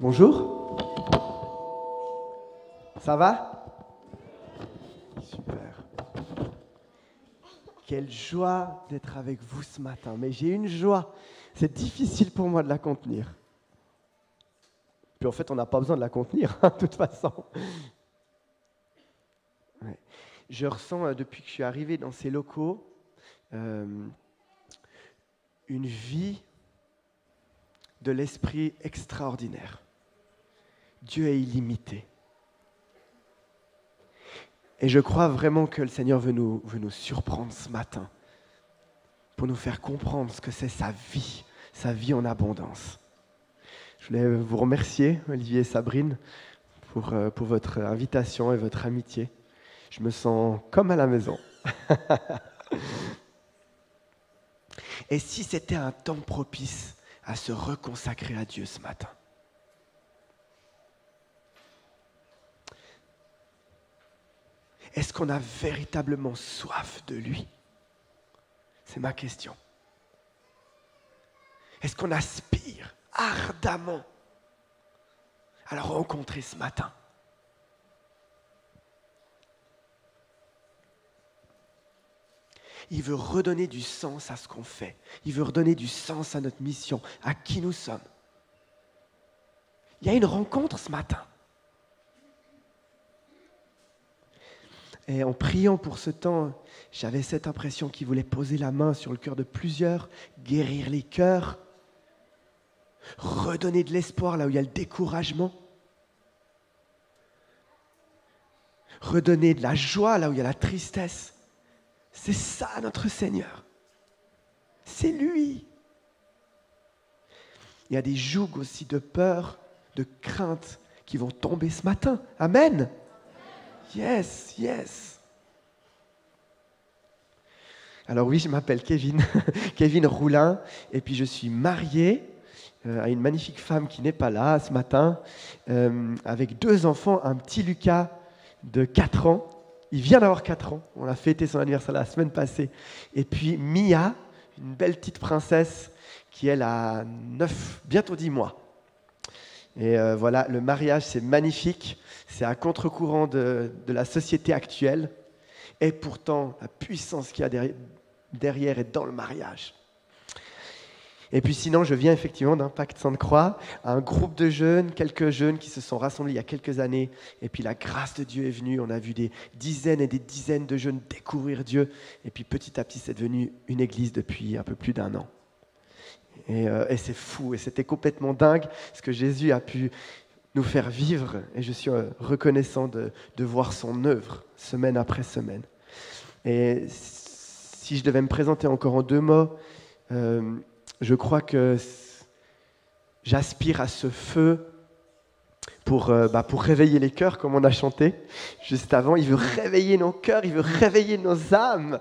Bonjour. Ça va? Super. Quelle joie d'être avec vous ce matin. Mais j'ai une joie. C'est difficile pour moi de la contenir. Puis en fait, on n'a pas besoin de la contenir, de toute façon. Ouais. Je ressens, depuis que je suis arrivé dans ces locaux, une vie de l'esprit extraordinaire. Dieu est illimité. Et je crois vraiment que le Seigneur veut nous surprendre ce matin pour nous faire comprendre ce que c'est sa vie en abondance. Je voulais vous remercier, Olivier et Sabrine, pour votre invitation et votre amitié. Je me sens comme à la maison. Et si c'était un temps propice à se reconsacrer à Dieu ce matin? Est-ce qu'on a véritablement soif de lui? C'est ma question. Est-ce qu'on aspire ardemment à le rencontrer ce matin? Il veut redonner du sens à ce qu'on fait. Il veut redonner du sens à notre mission, à qui nous sommes. Il y a une rencontre ce matin. Et en priant pour ce temps, j'avais cette impression qu'il voulait poser la main sur le cœur de plusieurs, guérir les cœurs, redonner de l'espoir là où il y a le découragement, redonner de la joie là où il y a la tristesse. C'est ça notre Seigneur. C'est lui. Il y a des jougs aussi de peur, de crainte qui vont tomber ce matin. Amen. Yes, yes. Alors oui, je m'appelle Kevin, Kevin Roulin, et puis je suis marié à une magnifique femme qui n'est pas là ce matin, avec 2 enfants, un petit Lucas de 4 ans. Il vient d'avoir 4 ans, on a fêté son anniversaire la semaine passée. Et puis Mia, une belle petite princesse qui elle a 9, bientôt 10 mois. Et voilà, le mariage c'est magnifique, c'est à contre-courant de la société actuelle. Et pourtant, la puissance qu'il y a derrière est dans le mariage. Et puis sinon, je viens effectivement d'Impact Sainte-Croix, un groupe de jeunes, quelques jeunes qui se sont rassemblés il y a quelques années. Et puis la grâce de Dieu est venue. On a vu des dizaines et des dizaines de jeunes découvrir Dieu. Et puis petit à petit, c'est devenu une église depuis un peu plus d'1 an. Et c'est fou. Et c'était complètement dingue ce que Jésus a pu nous faire vivre. Et je suis reconnaissant de voir son œuvre semaine après semaine. Et si je devais me présenter encore en 2 mots, je crois que j'aspire à ce feu pour réveiller les cœurs, comme on a chanté juste avant. Il veut réveiller nos cœurs, il veut réveiller nos âmes.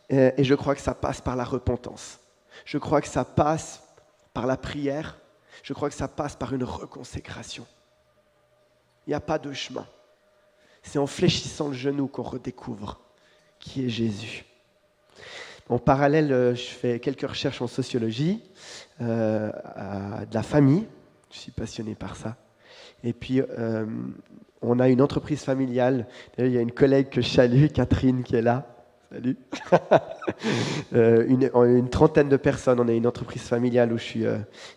Et je crois que ça passe par la repentance. Je crois que ça passe par la prière. Je crois que ça passe par une reconsécration. Il n'y a pas de chemin. C'est en fléchissant le genou qu'on redécouvre qui est Jésus. En parallèle, je fais quelques recherches en sociologie, de la famille. Je suis passionné par ça. Et puis, on a une entreprise familiale. D'ailleurs, il y a une collègue que je salue, Catherine, qui est là. Salut. Une trentaine de personnes. On a une entreprise familiale où je suis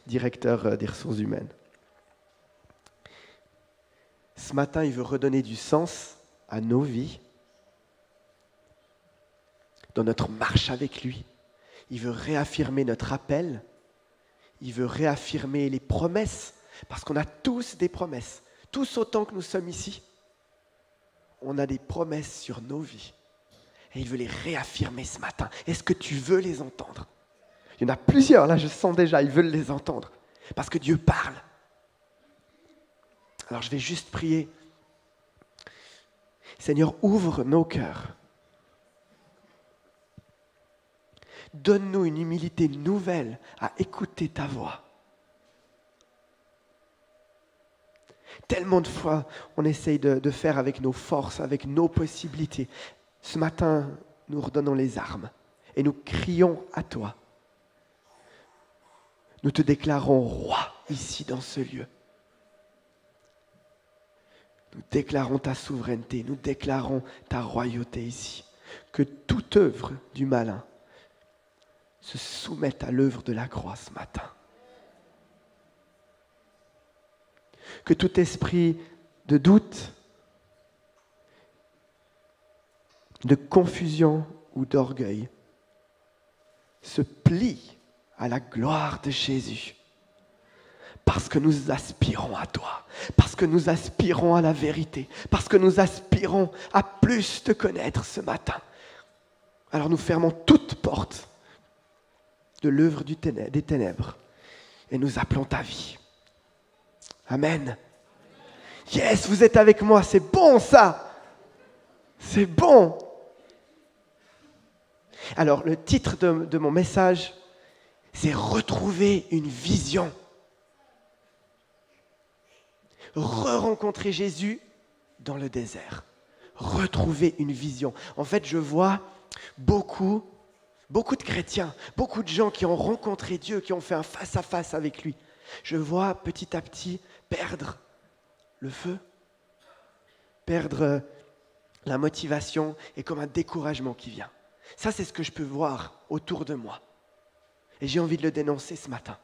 directeur des ressources humaines. Ce matin, il veut redonner du sens à nos vies, dans notre marche avec lui. Il veut réaffirmer notre appel. Il veut réaffirmer les promesses, parce qu'on a tous des promesses. Tous autant que nous sommes ici, on a des promesses sur nos vies. Et il veut les réaffirmer ce matin. Est-ce que tu veux les entendre? Il y en a plusieurs, là, je sens déjà, ils veulent les entendre. Parce que Dieu parle. Alors je vais juste prier. Seigneur, ouvre nos cœurs. Donne-nous une humilité nouvelle à écouter ta voix. Tellement de fois, on essaye de faire avec nos forces, avec nos possibilités. Ce matin, nous redonnons les armes et nous crions à toi. Nous te déclarons roi ici dans ce lieu. Nous déclarons ta souveraineté, nous déclarons ta royauté ici. Que toute œuvre du malin se soumette à l'œuvre de la croix ce matin. Que tout esprit de doute, de confusion ou d'orgueil se plie à la gloire de Jésus. Parce que nous aspirons à toi, parce que nous aspirons à la vérité, parce que nous aspirons à plus te connaître ce matin. Alors nous fermons toute porte de l'œuvre des ténèbres et nous appelons ta vie. Amen. Yes, vous êtes avec moi, c'est bon ça. C'est bon. Alors le titre de mon message, c'est « Retrouver une vision ». Re-rencontrer Jésus dans le désert. Retrouver une vision. En fait, je vois beaucoup de chrétiens, beaucoup de gens qui ont rencontré Dieu, qui ont fait un face-à-face avec lui. Je vois petit à petit perdre le feu, perdre la motivation et comme un découragement qui vient. Ça, c'est ce que je peux voir autour de moi. Et j'ai envie de le dénoncer ce matin.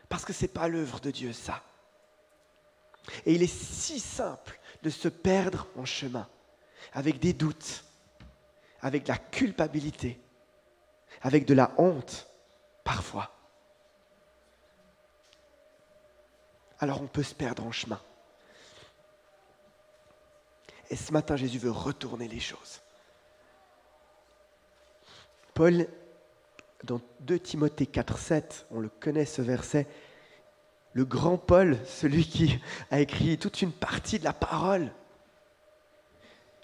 Parce que ce n'est pas l'œuvre de Dieu, ça. Et il est si simple de se perdre en chemin, avec des doutes, avec de la culpabilité, avec de la honte, parfois. Alors on peut se perdre en chemin. Et ce matin, Jésus veut retourner les choses. Paul, dans 2 Timothée 4,7, on le connaît ce verset, le grand Paul, celui qui a écrit toute une partie de la parole,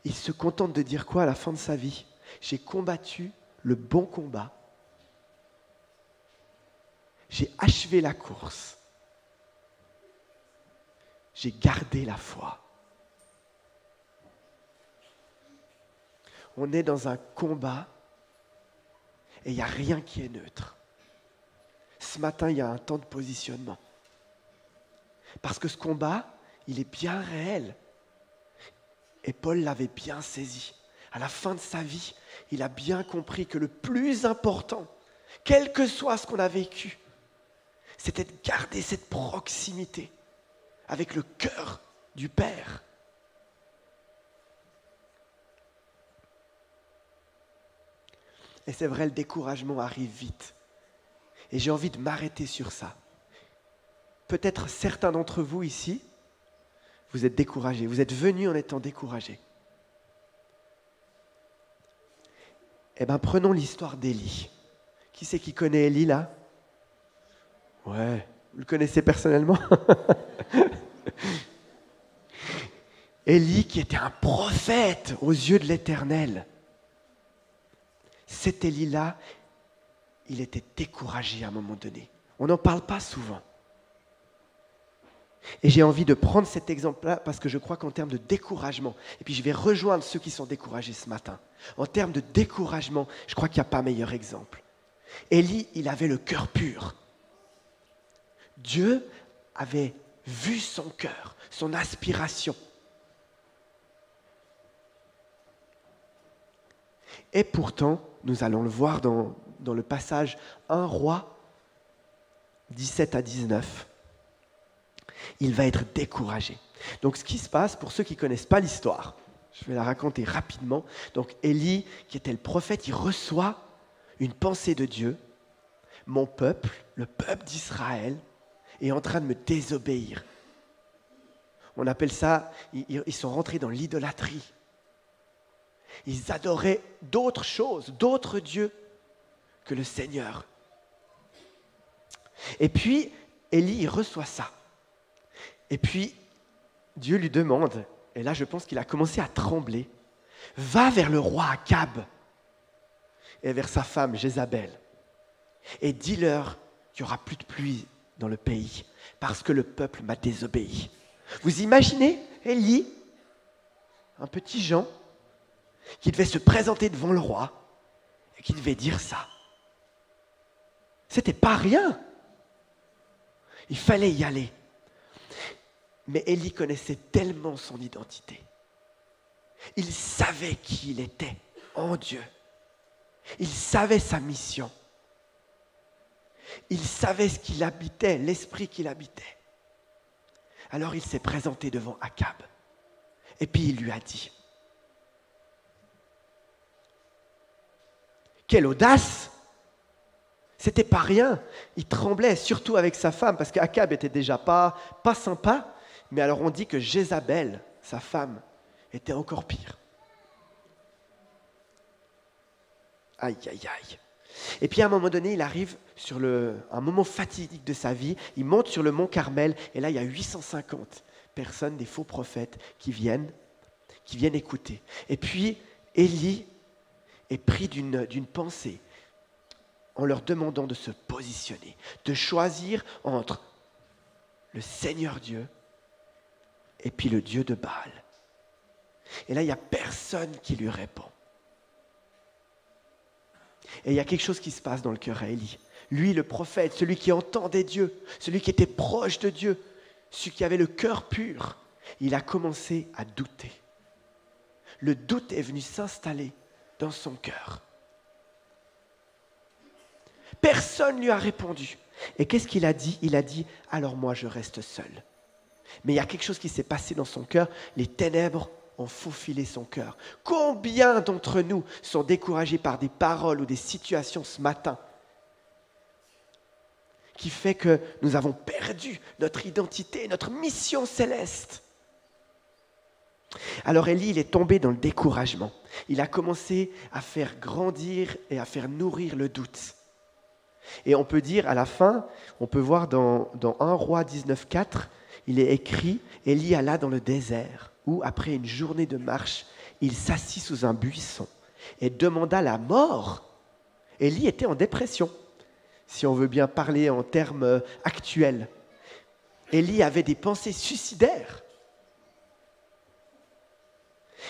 il se contente de dire quoi à la fin de sa vie ? J'ai combattu le bon combat. J'ai achevé la course. J'ai gardé la foi. On est dans un combat et il n'y a rien qui est neutre. Ce matin, il y a un temps de positionnement. Parce que ce combat, il est bien réel. Et Paul l'avait bien saisi. À la fin de sa vie, il a bien compris que le plus important, quel que soit ce qu'on a vécu, c'était de garder cette proximité avec le cœur du Père. Et c'est vrai, le découragement arrive vite. Et j'ai envie de m'arrêter sur ça. Peut-être certains d'entre vous ici, vous êtes découragés. Vous êtes venus en étant découragés. Eh bien, prenons l'histoire d'Élie. Qui c'est qui connaît Élie là ? Ouais, vous le connaissez personnellement ? Élie qui était un prophète aux yeux de l'Éternel. Cet Élie-là, il était découragé à un moment donné. On n'en parle pas souvent. Et j'ai envie de prendre cet exemple-là parce que je crois qu'en termes de découragement, et puis je vais rejoindre ceux qui sont découragés ce matin, en termes de découragement, je crois qu'il n'y a pas meilleur exemple. Élie, il avait le cœur pur. Dieu avait vu son cœur, son aspiration. Et pourtant, nous allons le voir dans le passage 1 Roi 17 à 19, il va être découragé. Donc ce qui se passe, pour ceux qui ne connaissent pas l'histoire, je vais la raconter rapidement. Donc Élie, qui était le prophète, il reçoit une pensée de Dieu. Mon peuple, le peuple d'Israël, est en train de me désobéir. On appelle ça, ils sont rentrés dans l'idolâtrie. Ils adoraient d'autres choses, d'autres dieux que le Seigneur. Et puis, Élie, il reçoit ça. Et puis, Dieu lui demande, et là je pense qu'il a commencé à trembler, va vers le roi Akab et vers sa femme Jézabel et dis-leur qu'il n'y aura plus de pluie dans le pays parce que le peuple m'a désobéi. Vous imaginez Élie, un petit Jean, qui devait se présenter devant le roi et qui devait dire ça. C'était pas rien. Il fallait y aller. Mais Élie connaissait tellement son identité. Il savait qui il était en Dieu. Il savait sa mission. Il savait ce qu'il habitait, l'esprit qu'il habitait. Alors il s'est présenté devant Akab. Et puis il lui a dit, quelle audace! C'était pas rien. Il tremblait, surtout avec sa femme, parce qu'Akab était déjà pas sympa. Mais alors on dit que Jézabel, sa femme, était encore pire. Aïe, aïe, aïe. Et puis à un moment donné, il arrive sur un moment fatidique de sa vie. Il monte sur le mont Carmel, et là, il y a 850 personnes, des faux prophètes, qui viennent écouter. Et puis, Élie est pris d'une pensée en leur demandant de se positionner, de choisir entre le Seigneur Dieu et puis le Dieu de Baal. Et là, il n'y a personne qui lui répond. Et il y a quelque chose qui se passe dans le cœur d'Élie. Lui, le prophète, celui qui entendait Dieu, celui qui était proche de Dieu, celui qui avait le cœur pur, il a commencé à douter. Le doute est venu s'installer dans son cœur. Personne ne lui a répondu. Et qu'est-ce qu'il a dit? Il a dit, alors moi je reste seul. Mais il y a quelque chose qui s'est passé dans son cœur. Les ténèbres ont faufilé son cœur. Combien d'entre nous sont découragés par des paroles ou des situations ce matin qui fait que nous avons perdu notre identité, notre mission céleste? Alors Élie, il est tombé dans le découragement. Il a commencé à faire grandir et à faire nourrir le doute. Et on peut dire à la fin, on peut voir dans 1 Roi 19,4, il est écrit, Élie alla dans le désert, où après une journée de marche, il s'assit sous un buisson et demanda la mort. Élie était en dépression, si on veut bien parler en termes actuels. Élie avait des pensées suicidaires.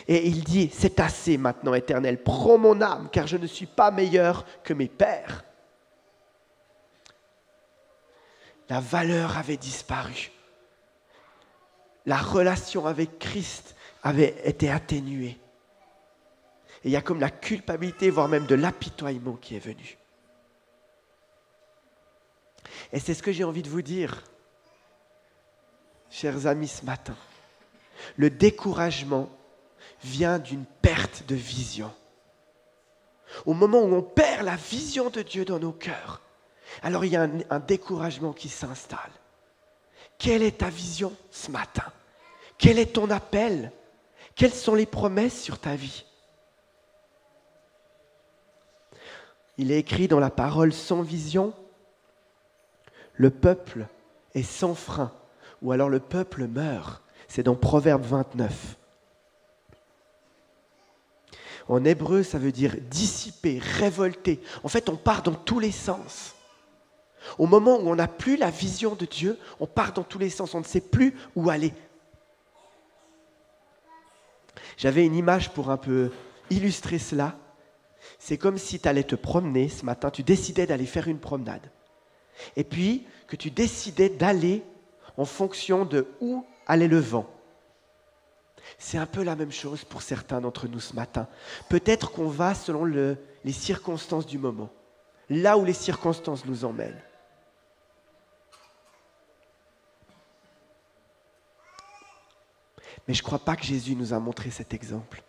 Et il dit, c'est assez maintenant, Éternel, prends mon âme, car je ne suis pas meilleur que mes pères. La valeur avait disparu. La relation avec Christ avait été atténuée. Et il y a comme la culpabilité, voire même de l'apitoiement qui est venu. Et c'est ce que j'ai envie de vous dire, chers amis, ce matin. Le découragement vient d'une perte de vision. Au moment où on perd la vision de Dieu dans nos cœurs, alors il y a un découragement qui s'installe. Quelle est ta vision ce matin? Quel est ton appel? Quelles sont les promesses sur ta vie? Il est écrit dans la parole, sans vision, le peuple est sans frein, ou alors le peuple meurt. C'est dans Proverbe 29. En hébreu, ça veut dire dissiper, révolter. En fait, on part dans tous les sens. Au moment où on n'a plus la vision de Dieu, on part dans tous les sens, on ne sait plus où aller. J'avais une image pour un peu illustrer cela. C'est comme si tu allais te promener ce matin, tu décidais d'aller faire une promenade. Et puis que tu décidais d'aller en fonction de où allait le vent. C'est un peu la même chose pour certains d'entre nous ce matin. Peut-être qu'on va selon les circonstances du moment, là où les circonstances nous emmènent. Mais je ne crois pas que Jésus nous a montré cet exemple.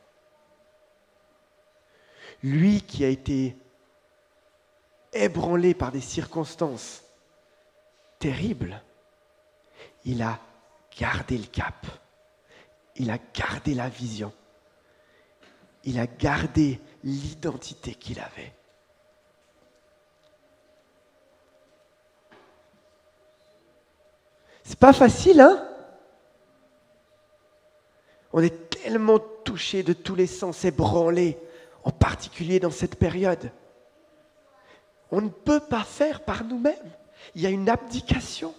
Lui qui a été ébranlé par des circonstances terribles, il a gardé le cap, il a gardé la vision, il a gardé l'identité qu'il avait. C'est pas facile, hein? On est tellement touché de tous les sens, ébranlé, en particulier dans cette période. On ne peut pas faire par nous-mêmes. Il y a une abdication.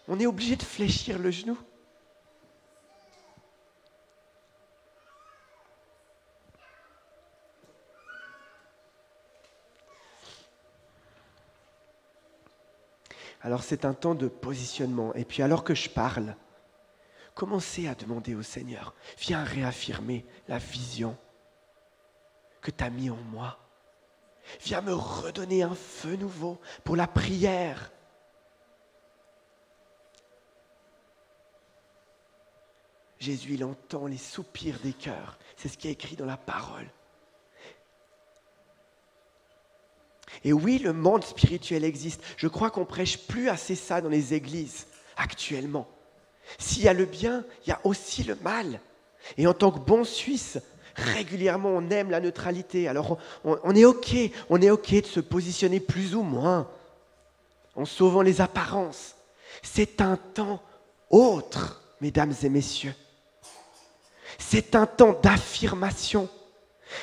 On est obligé de fléchir le genou. Alors c'est un temps de positionnement. Et puis alors que je parle, commencez à demander au Seigneur, viens réaffirmer la vision que tu as mis en moi. Viens me redonner un feu nouveau pour la prière. Jésus, il entend les soupirs des cœurs. C'est ce qui est écrit dans la parole. Et oui, le monde spirituel existe. Je crois qu'on prêche plus assez ça dans les églises actuellement. S'il y a le bien, il y a aussi le mal. Et en tant que bon Suisse, régulièrement, on aime la neutralité. Alors, on est OK de se positionner plus ou moins en sauvant les apparences. C'est un temps autre, mesdames et messieurs. C'est un temps d'affirmation.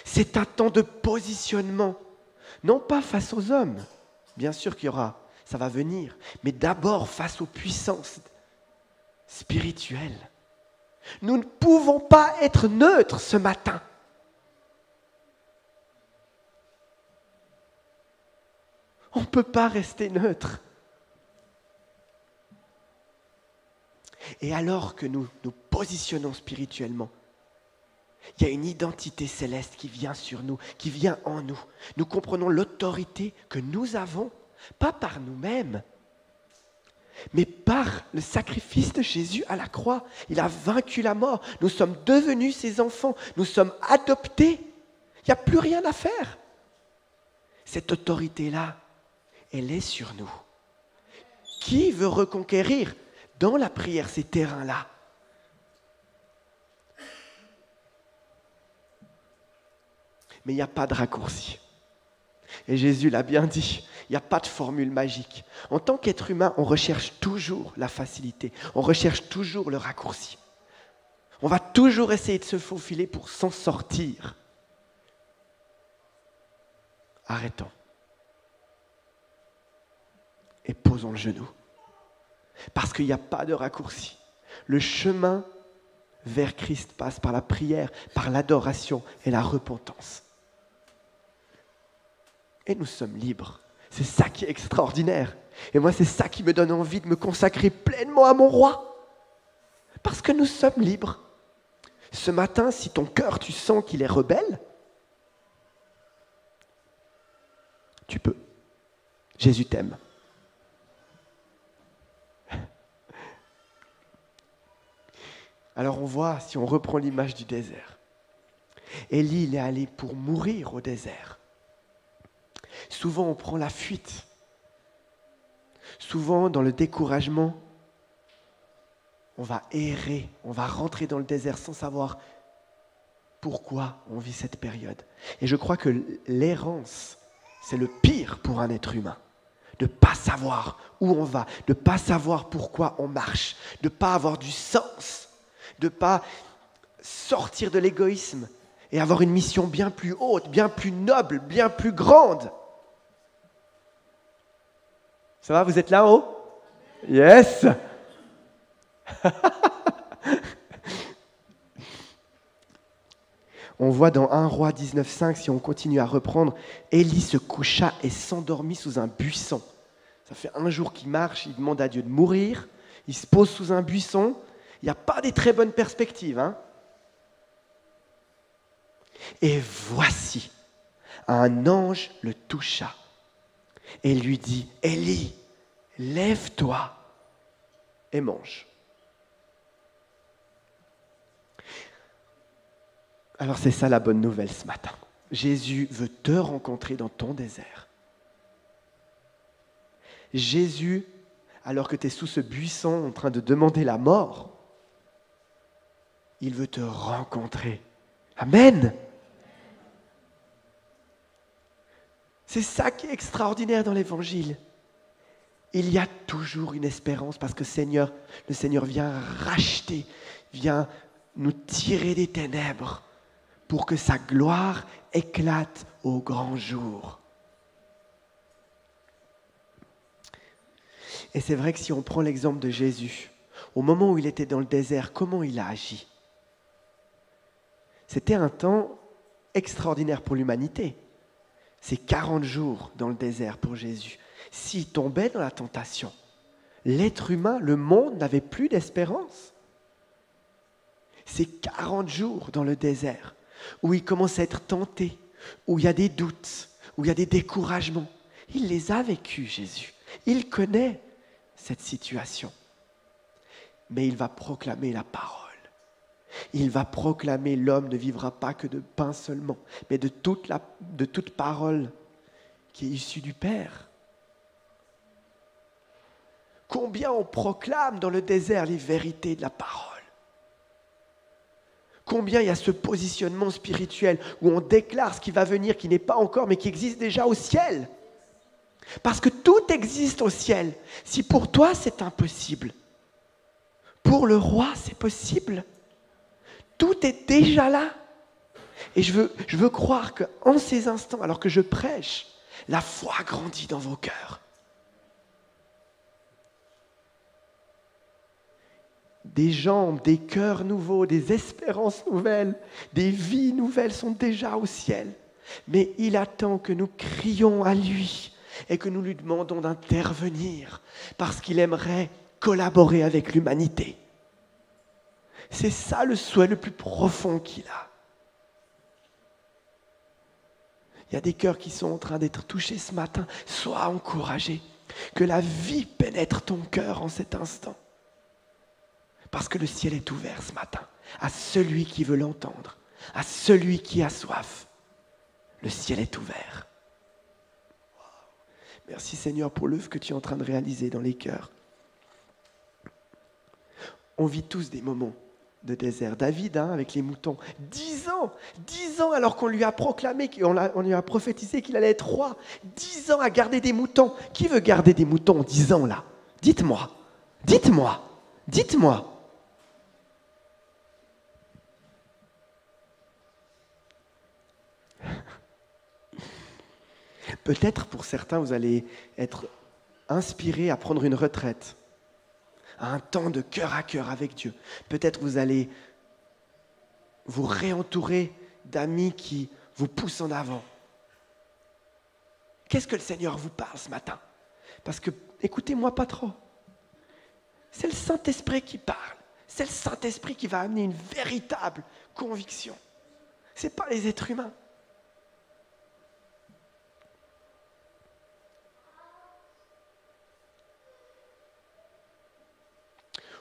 C'est un temps de positionnement. Non pas face aux hommes, bien sûr qu'il y aura, ça va venir, mais d'abord face aux puissances spirituelles. Nous ne pouvons pas être neutres ce matin. On ne peut pas rester neutre. Et alors que nous nous positionnons spirituellement, il y a une identité céleste qui vient sur nous, qui vient en nous. Nous comprenons l'autorité que nous avons, pas par nous-mêmes, mais par le sacrifice de Jésus à la croix. Il a vaincu la mort. Nous sommes devenus ses enfants. Nous sommes adoptés. Il n'y a plus rien à faire. Cette autorité-là, elle est sur nous. Qui veut reconquérir dans la prière ces terrains-là ? Mais il n'y a pas de raccourci. Et Jésus l'a bien dit, il n'y a pas de formule magique. En tant qu'être humain, on recherche toujours la facilité, on recherche toujours le raccourci. On va toujours essayer de se faufiler pour s'en sortir. Arrêtons. Et posons le genou. Parce qu'il n'y a pas de raccourci. Le chemin vers Christ passe par la prière, par l'adoration et la repentance. Et nous sommes libres. C'est ça qui est extraordinaire. Et moi, c'est ça qui me donne envie de me consacrer pleinement à mon roi. Parce que nous sommes libres. Ce matin, si ton cœur, tu sens qu'il est rebelle, tu peux. Jésus t'aime. Alors on voit, si on reprend l'image du désert, Élie, il est allé pour mourir au désert. Souvent, on prend la fuite. Souvent, dans le découragement, on va errer, on va rentrer dans le désert sans savoir pourquoi on vit cette période. Et je crois que l'errance, c'est le pire pour un être humain. De ne pas savoir où on va, de ne pas savoir pourquoi on marche, de ne pas avoir du sens, de ne pas sortir de l'égoïsme et avoir une mission bien plus haute, bien plus noble, bien plus grande. Ça va, vous êtes là en haut? Yes. On voit dans 1 Roi 19,5, si on continue à reprendre, Élie se coucha et s'endormit sous un buisson. Ça fait un jour qu'il marche, il demande à Dieu de mourir, il se pose sous un buisson. Il n'y a pas des très bonnes perspectives. Hein? Et voici, un ange le toucha et lui dit, Élie, lève-toi et mange. Alors c'est ça la bonne nouvelle ce matin. Jésus veut te rencontrer dans ton désert. Jésus, alors que tu es sous ce buisson en train de demander la mort, il veut te rencontrer. Amen. C'est ça qui est extraordinaire dans l'Évangile. Il y a toujours une espérance parce que le Seigneur vient racheter, vient nous tirer des ténèbres pour que sa gloire éclate au grand jour. Et c'est vrai que si on prend l'exemple de Jésus, au moment où il était dans le désert, comment il a agi? C'était un temps extraordinaire pour l'humanité. C'est 40 jours dans le désert pour Jésus. S'il tombait dans la tentation, l'être humain, le monde n'avait plus d'espérance. Ces 40 jours dans le désert, où il commence à être tenté, où il y a des doutes, où il y a des découragements, il les a vécus, Jésus. Il connaît cette situation. Mais il va proclamer la parole. Il va proclamer: l'homme ne vivra pas que de pain seulement, mais de toute parole qui est issue du Père. Combien on proclame dans le désert les vérités de la parole. Combien il y a ce positionnement spirituel où on déclare ce qui va venir, qui n'est pas encore, mais qui existe déjà au ciel. Parce que tout existe au ciel. Si pour toi c'est impossible, pour le roi c'est possible. Tout est déjà là. Et je veux croire qu'en ces instants, alors que je prêche, la foi grandit dans vos cœurs. Des jambes, des cœurs nouveaux, des espérances nouvelles, des vies nouvelles sont déjà au ciel. Mais il attend que nous crions à lui et que nous lui demandons d'intervenir parce qu'il aimerait collaborer avec l'humanité. C'est ça le souhait le plus profond qu'il a. Il y a des cœurs qui sont en train d'être touchés ce matin. Sois encouragé. Que la vie pénètre ton cœur en cet instant. Parce que le ciel est ouvert ce matin à celui qui veut l'entendre, à celui qui a soif. Le ciel est ouvert. Wow. Merci Seigneur pour l'œuvre que tu es en train de réaliser dans les cœurs. On vit tous des moments de désert. David, avec les moutons, 10 ans alors qu'on lui a proclamé, on lui a prophétisé qu'il allait être roi. 10 ans à garder des moutons. Qui veut garder des moutons 10 ans là? Dites-moi. Peut-être pour certains, vous allez être inspirés à prendre une retraite, à un temps de cœur à cœur avec Dieu. Peut-être vous allez vous réentourer d'amis qui vous poussent en avant. Qu'est-ce que le Seigneur vous parle ce matin? Parce que, écoutez-moi pas trop, c'est le Saint-Esprit qui parle. C'est le Saint-Esprit qui va amener une véritable conviction. Ce n'est pas les êtres humains.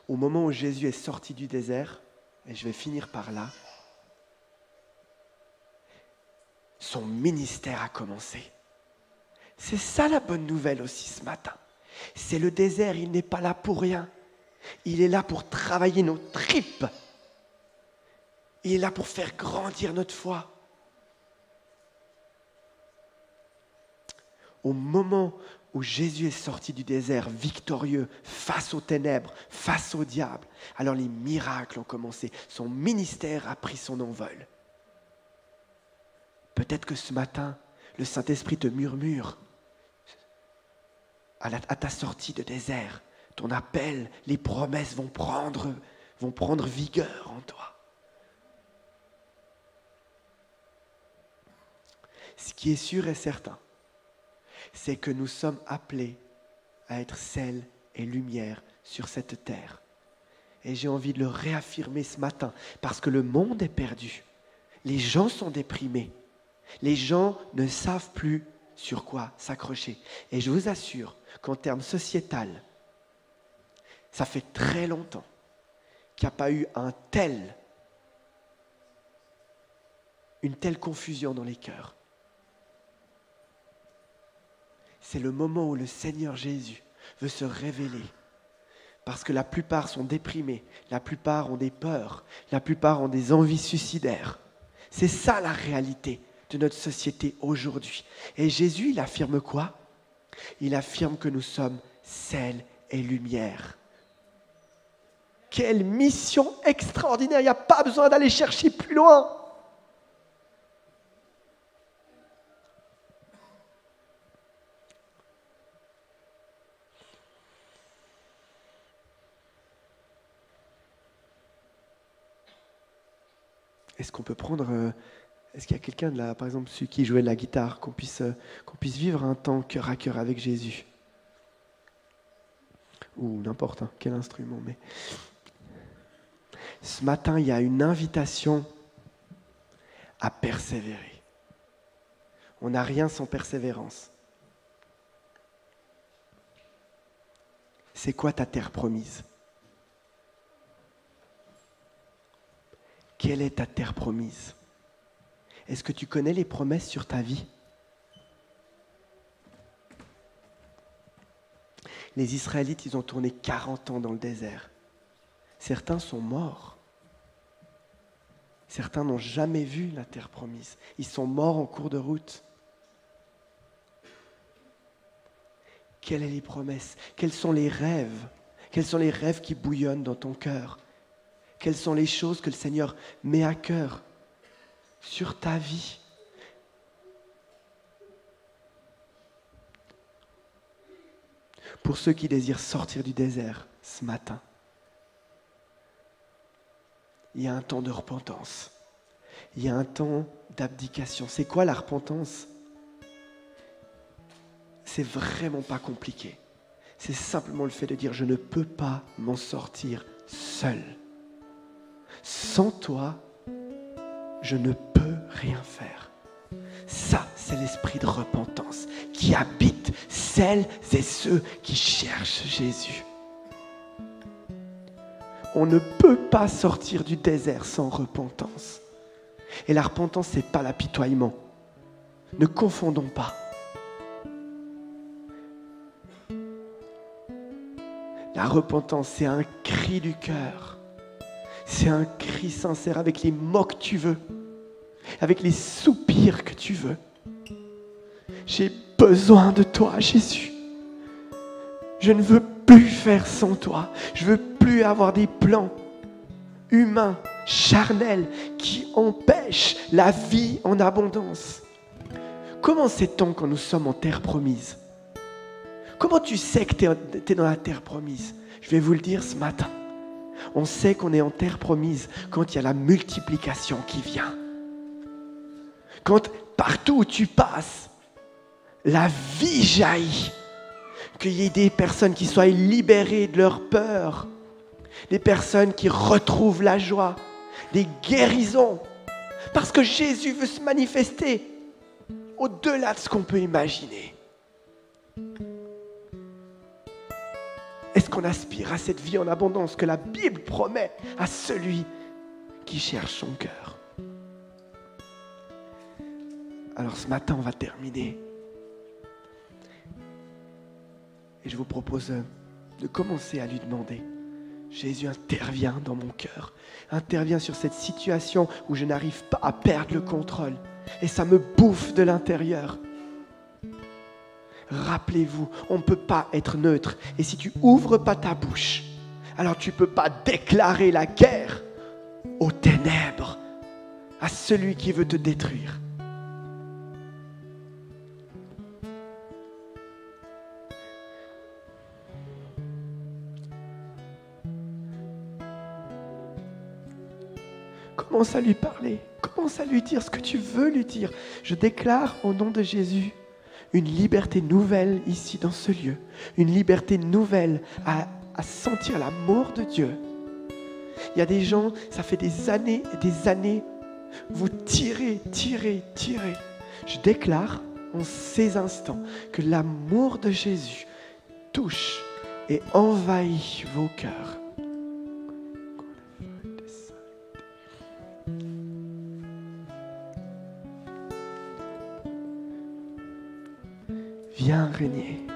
Au moment où Jésus est sorti du désert, et je vais finir par là, son ministère a commencé. C'est ça la bonne nouvelle aussi ce matin. C'est le désert, il n'est pas là pour rien. Il est là pour travailler nos tripes. Il est là pour faire grandir notre foi. Au moment où Jésus est sorti du désert victorieux face aux ténèbres, face au diable, alors les miracles ont commencé. Son ministère a pris son envol. Peut-être que ce matin, le Saint-Esprit te murmure à ta sortie de désert. Ton appel, les promesses vont prendre vigueur en toi. Ce qui est sûr et certain, c'est que nous sommes appelés à être sel et lumière sur cette terre. Et j'ai envie de le réaffirmer ce matin, parce que le monde est perdu. Les gens sont déprimés. Les gens ne savent plus sur quoi s'accrocher. Et je vous assure qu'en termes sociétal, ça fait très longtemps qu'il n'y a pas eu une telle confusion dans les cœurs. C'est le moment où le Seigneur Jésus veut se révéler. Parce que la plupart sont déprimés, la plupart ont des peurs, la plupart ont des envies suicidaires. C'est ça la réalité de notre société aujourd'hui. Et Jésus, il affirme quoi? Il affirme que nous sommes sel et lumière. Quelle mission extraordinaire! Il n'y a pas besoin d'aller chercher plus loin. Est-ce qu'on peut prendre... Est-ce qu'il y a quelqu'un de là, par exemple, celui qui jouait de la guitare, qu'on puisse vivre un temps cœur à cœur avec Jésus? ou n'importe quel instrument. Mais ce matin, il y a une invitation à persévérer. On n'a rien sans persévérance. C'est quoi ta terre promise? Quelle est ta terre promise? Est-ce que tu connais les promesses sur ta vie? Les Israélites, ils ont tourné 40 ans dans le désert. Certains sont morts. Certains n'ont jamais vu la terre promise. Ils sont morts en cours de route. Quelles sont les promesses? Quels sont les rêves? Quels sont les rêves qui bouillonnent dans ton cœur? Quelles sont les choses que le Seigneur met à cœur sur ta vie? Pour ceux qui désirent sortir du désert ce matin, il y a un temps de repentance. Il y a un temps d'abdication. C'est quoi la repentance? C'est vraiment pas compliqué. C'est simplement le fait de dire, je ne peux pas m'en sortir seul. Sans toi, je ne peux rien faire. Ça, c'est l'esprit de repentance qui habite celles et ceux qui cherchent Jésus. On ne peut pas sortir du désert sans repentance. Et la repentance, ce n'est pas l'apitoiement. Ne confondons pas. La repentance, c'est un cri du cœur. C'est un cri sincère avec les mots que tu veux, avec les soupirs que tu veux. J'ai besoin de toi, Jésus. Je ne veux plus faire sans toi. Je ne veux plus avoir des plans humains, charnels, qui empêchent la vie en abondance. Comment sait-on quand nous sommes en terre promise? Comment tu sais que tu es dans la terre promise? Je vais vous le dire ce matin. On sait qu'on est en terre promise quand il y a la multiplication qui vient. Quand partout où tu passes, la vie jaillit. Qu'il y ait des personnes qui soient libérées de leur peur, des personnes qui retrouvent la joie, des guérisons. Parce que Jésus veut se manifester au-delà de ce qu'on peut imaginer. Est-ce qu'on aspire à cette vie en abondance que la Bible promet à celui qui cherche son cœur? Alors ce matin, on va terminer. Et je vous propose de commencer à lui demander. Jésus, interviens dans mon cœur. Interviens sur cette situation où je n'arrive pas à perdre le contrôle. Et ça me bouffe de l'intérieur. Rappelez-vous, on ne peut pas être neutre. Et si tu n'ouvres pas ta bouche, alors tu ne peux pas déclarer la guerre aux ténèbres, à celui qui veut te détruire. Commence à lui parler. Commence à lui dire ce que tu veux lui dire. Je déclare au nom de Jésus une liberté nouvelle ici dans ce lieu. Une liberté nouvelle à sentir l'amour de Dieu. Il y a des gens, ça fait des années et des années, vous tirez. Je déclare en ces instants que l'amour de Jésus touche et envahit vos cœurs. Viens régner.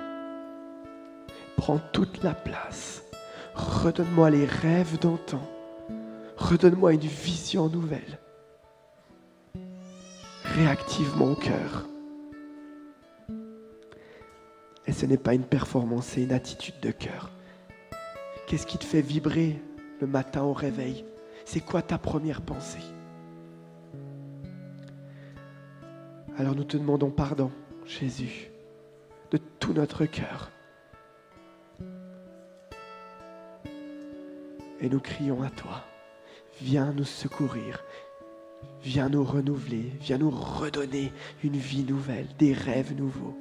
Prends toute la place. Redonne-moi les rêves d'antan. Redonne-moi une vision nouvelle. Réactive mon cœur. Et ce n'est pas une performance, c'est une attitude de cœur. Qu'est-ce qui te fait vibrer le matin au réveil? C'est quoi ta première pensée? Alors nous te demandons pardon, Jésus, de tout notre cœur. Et nous crions à toi. Viens nous secourir. Viens nous renouveler. Viens nous redonner une vie nouvelle, des rêves nouveaux.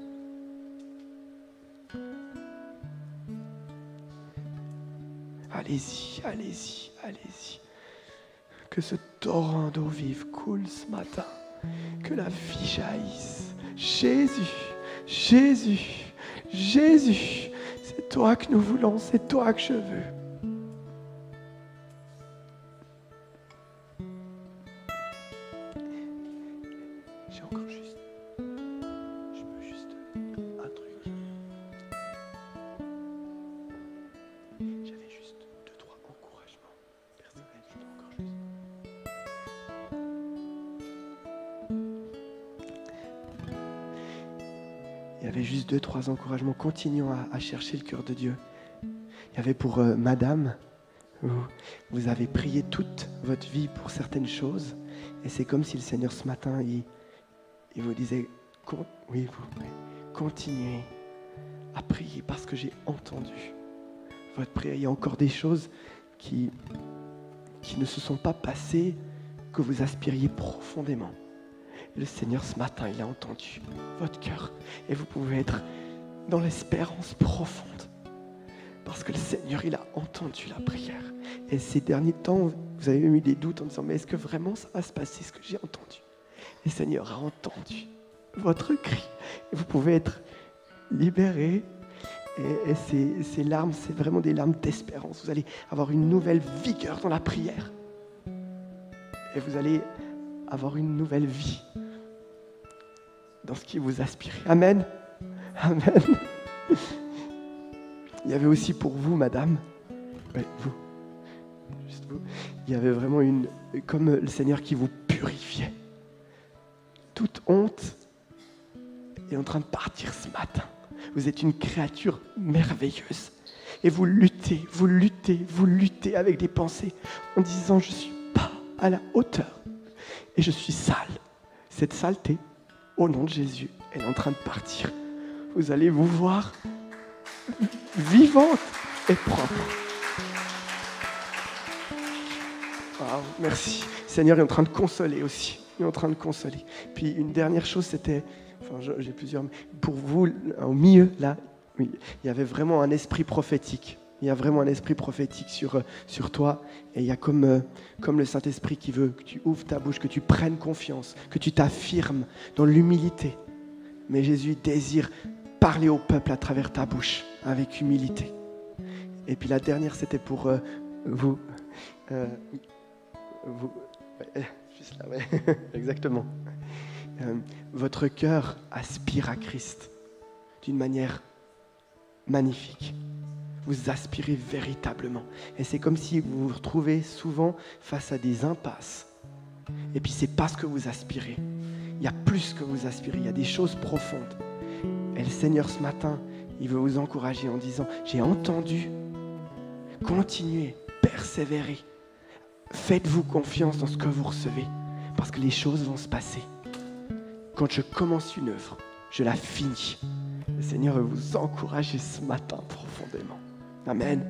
allez-y, allez-y, allez-y. Que ce torrent d'eau vive coule ce matin. Que la vie jaillisse. Jésus, Jésus, Jésus, c'est toi que nous voulons, c'est toi que je veux. J'ai encore juste, je peux juste un truc. J'avais juste 2-3 encouragements personnels, je dois encore juste. Il y avait juste 2-3 encouragements. Continuons à chercher le cœur de Dieu. Il y avait pour Madame, vous avez prié toute votre vie pour certaines choses, et c'est comme si le Seigneur ce matin, il vous disait, continuez à prier parce que j'ai entendu votre prière. Il y a encore des choses qui ne se sont pas passées, que vous aspiriez profondément. Le Seigneur ce matin, il a entendu votre cœur et vous pouvez être dans l'espérance profonde parce que le Seigneur, il a entendu la prière. Et ces derniers temps, vous avez eu des doutes en disant, mais est-ce que vraiment ça va se passer, ce que j'ai entendu? Le Seigneur a entendu votre cri et vous pouvez être libérés. Et ces larmes, c'est vraiment des larmes d'espérance. Vous allez avoir une nouvelle vigueur dans la prière et vous allez avoir une nouvelle vie dans ce qui vous aspire. Amen. Amen. Il y avait aussi pour vous, Madame, vous, juste vous, il y avait vraiment comme le Seigneur qui vous purifiait. Toute honte est en train de partir ce matin. Vous êtes une créature merveilleuse. Et vous luttez avec des pensées en disant, je ne suis pas à la hauteur. Et je suis sale. Cette saleté, au nom de Jésus, elle est en train de partir. Vous allez vous voir vivante et propre. Wow, merci. Le Seigneur est en train de consoler aussi. Il est en train de consoler. Puis une dernière chose, c'était, j'ai plusieurs, pour vous, au milieu, là, oui, il y avait vraiment un esprit prophétique. Il y a vraiment un esprit prophétique sur toi. Et il y a comme le Saint-Esprit qui veut que tu ouvres ta bouche, que tu prennes confiance, que tu t'affirmes dans l'humilité. Mais Jésus désire parler au peuple à travers ta bouche, avec humilité. Et puis la dernière, c'était pour vous. Juste là, ouais. Exactement. Votre cœur aspire à Christ d'une manière magnifique. Vous aspirez véritablement. Et c'est comme si vous vous retrouvez souvent face à des impasses. Et puis c'est pas ce que vous aspirez. Il y a plus que vous aspirez. Il y a des choses profondes. Et le Seigneur ce matin, il veut vous encourager en disant, j'ai entendu. Continuez, persévérez. Faites-vous confiance dans ce que vous recevez. Parce que les choses vont se passer. Quand je commence une œuvre, je la finis. Le Seigneur veut vous encourager ce matin profondément. Amen.